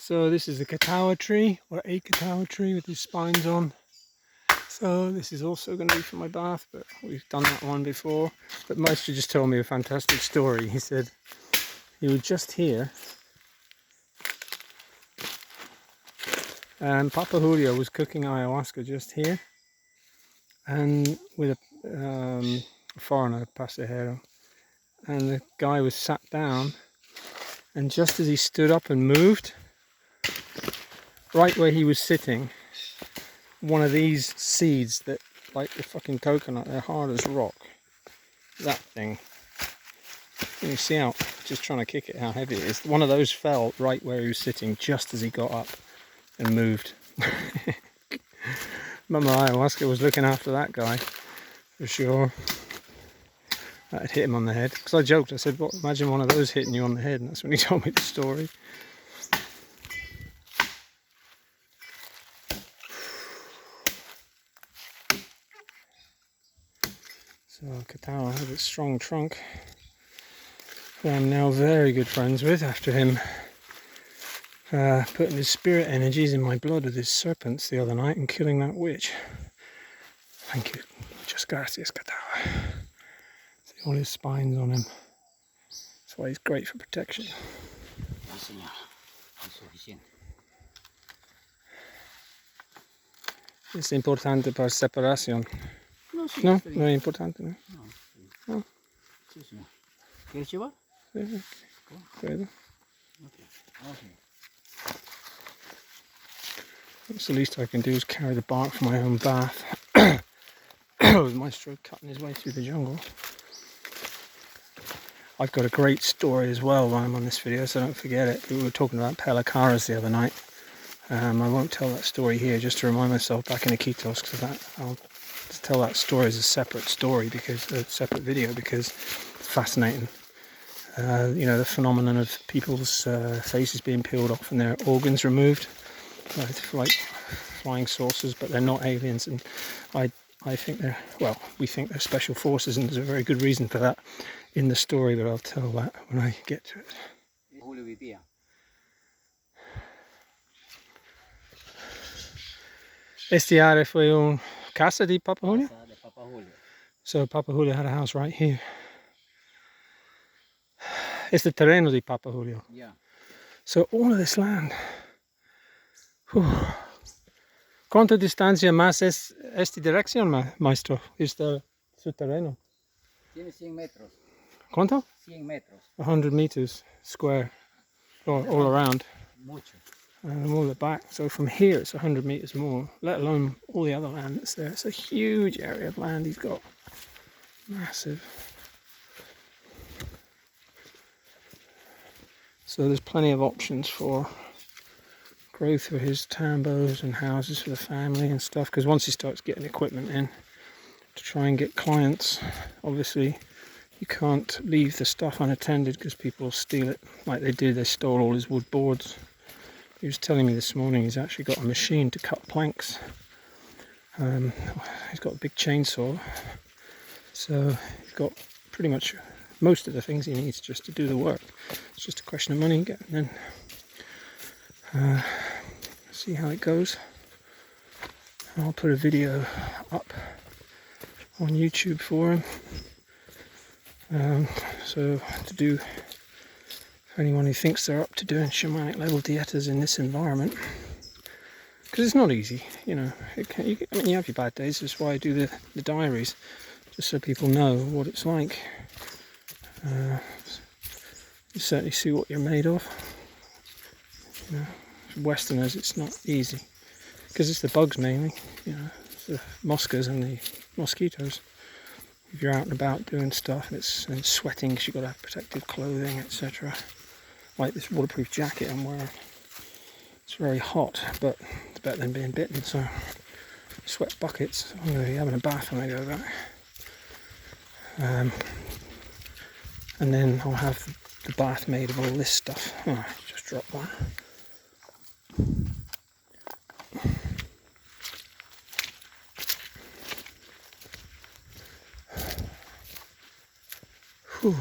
So this is a katawa tree, or a katawa tree with these spines on. So this is also going to be for my bath, but we've done that one before. But Maestro just told me a fantastic story. He said he was just here and Papa Julio was cooking ayahuasca just here, and with a foreigner, pasajero, and the guy was sat down, and just as he stood up and moved, right where he was sitting, one of these seeds that, like the fucking coconut, they're hard as rock, that thing, you see how, just trying to kick it, how heavy it is, one of those fell right where he was sitting just as he got up and moved. Mama Ayahuasca was looking after that guy, for sure. That had hit him on the head. Because I joked, I said, "What? Imagine one of those hitting you on the head," and that's when he told me the story. So Katawa has its strong trunk, who I'm now very good friends with after him putting his spirit energies in my blood with his serpents the other night and killing that witch. Thank you. Muchas gracias, Katawa. See all his spines on him. That's why he's great for protection. Es importante para separación. No, sí, No, no es importante, ¿no? No, sí. No. Sí, señor. ¿Quieres llevar? Sí, puedo. Okay. Okay. That's the least I can do is carry the bark for my own bath. With Maestro cutting his way through the jungle. I've got a great story as well while I'm on this video, so don't forget it. We were talking about pelacaras the other night. I won't tell that story here, just to remind myself back in Iquitos, because I'll tell that story as a separate story, because a separate video, because it's fascinating. You know, the phenomenon of people's faces being peeled off and their organs removed, like flying saucers, but they're not aliens. And I think they're, well, we think they're special forces, and there's a very good reason for that in the story, but I'll tell that when I get to it. Julio vivía. Este área fue una casa de Papa Julio? Casa de Papa Julio. So Papa Julio had a house right here. It's the terreno de Papa Julio. Yeah. So all of this land. Whew. ¿Cuánta distancia más es esta dirección, maestro? Es su terreno. Tiene 100 metros. ¿Cuánto? 100 metros. 100 meters square, all around. Mucho. And all the back. So from here it's 100 meters more, let alone all the other land that's there. It's a huge area of land he's got. Massive. So there's plenty of options for growth for his tambos and houses for the family and stuff, because once he starts getting equipment in to try and get clients, obviously you can't leave the stuff unattended because people will steal it like they did. They stole all his wood boards. He was telling me this morning he's actually got a machine to cut planks. He's got a big chainsaw, so he's got pretty much most of the things he needs just to do the work. It's just a question of money and then see how it goes. I'll put a video up on YouTube for him. So to do, for anyone who thinks they're up to doing shamanic level dietas in this environment, because it's not easy, you know. I mean, you have your bad days. That's why I do the diaries, just so people know what it's like. You certainly see what you're made of. You know, for Westerners, it's not easy because it's the bugs mainly. You know, it's the mosquitoes and the mosquitoes. If you're out and about doing stuff and it's sweating because you've got to have protective clothing, etc. Like this waterproof jacket I'm wearing. It's very hot, but it's better than being bitten. So sweat buckets. I'm going to be having a bath when I go back. And then I'll have the bath made of all this stuff. Oh, I just dropped one. Whew.